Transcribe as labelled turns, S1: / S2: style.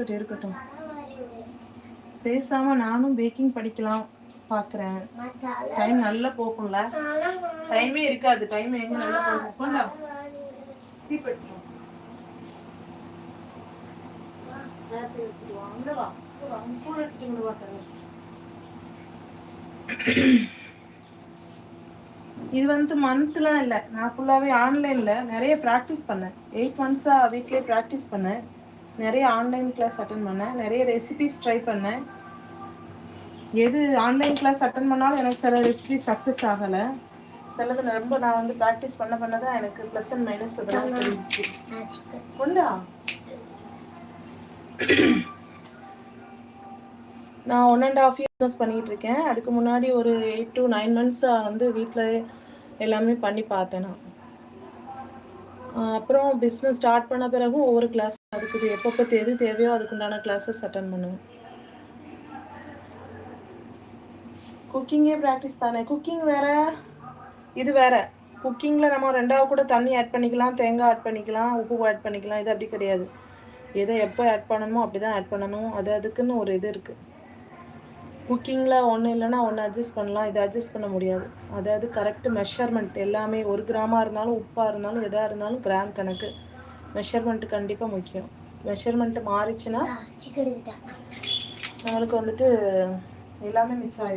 S1: இருக்கட்டும். பேசாம நானும் பேக்கிங் படிக்கலாம் பார்க்குறேன். டைம் நல்லா போகும்ல. டைமே இருக்காது. டைம் எங்க நல்லா போகும். கொண்டா சீப்பெடுத்துட்டு வா. அங்க வா. ஸ்டூல் எடுத்துட்டு வா தரேன். இது வந்து மந்த்லாம் இல்லை, நான் ஃபுல்லாகவே ஆன்லைனில் நிறைய ப்ராக்டிஸ் பண்ணேன். 8 மந்த்ஸாக வீட்லேயே ப்ராக்டிஸ் பண்ணேன். நிறைய ஆன்லைன் கிளாஸ் அட்டன் பண்ணேன். நிறைய ரெசிபிஸ் ட்ரை பண்ணேன். எது ஆன்லைன் கிளாஸ் அட்டன் பண்ணாலும் எனக்கு சில ரெசிபி சக்ஸஸ் ஆகலை. சிலது ரொம்ப நான் வந்து ப்ராக்டிஸ் பண்ண தான் எனக்கு ப்ளஸ் அண்ட் மைனஸ் அதெல்லாம் தெரிஞ்சிச்சு. கொண்டா நான் 1.5 இயர்ஸ் பண்ணிகிட்டு இருக்கேன். அதுக்கு முன்னாடி ஒரு 8 to 9 மந்த்ஸாக வந்து வீட்டில் எல்லாமே பண்ணி பார்த்தேன் நான். அப்புறம் பிஸ்னஸ் ஸ்டார்ட் பண்ண பிறகும் ஒவ்வொரு கிளாஸ் அதுக்கு எப்பப்போ எது தேவையோ அதுக்குண்டான கிளாஸஸ் அட்டன் பண்ணுவேன். குக்கிங்கே ப்ராக்டிஸ் தானே. குக்கிங் வேறு, இது வேறு. குக்கிங்கில் நம்ம 2வது கூட தண்ணி ஆட் பண்ணிக்கலாம், தேங்காய் ஆட் பண்ணிக்கலாம், உப்பு ஆட் பண்ணிக்கலாம். இது அப்படி கிடையாது. எதை எப்போ ஆட் பண்ணணுமோ அப்படி தான் ஆட் பண்ணணும். அதுக்குன்னு ஒரு இது இருக்குது. குக்கிங்கில் ஒன்று இல்லைன்னா ஒன்று அட்ஜஸ்ட் பண்ணலாம், இதை அட்ஜஸ்ட் பண்ண முடியாது. அதாவது கரெக்டு மெஷர்மெண்ட் எல்லாமே 1 கிராமாக இருந்தாலும் உப்பாக இருந்தாலும் எதாக இருந்தாலும் கிராம் கணக்கு மெஷர்மெண்ட்டு கண்டிப்பாக முக்கியம். மெஷர்மெண்ட்டு மாறிச்சுன்னா நம்மளுக்கு வந்துட்டு எல்லாமே மிஸ் ஆகிடும்.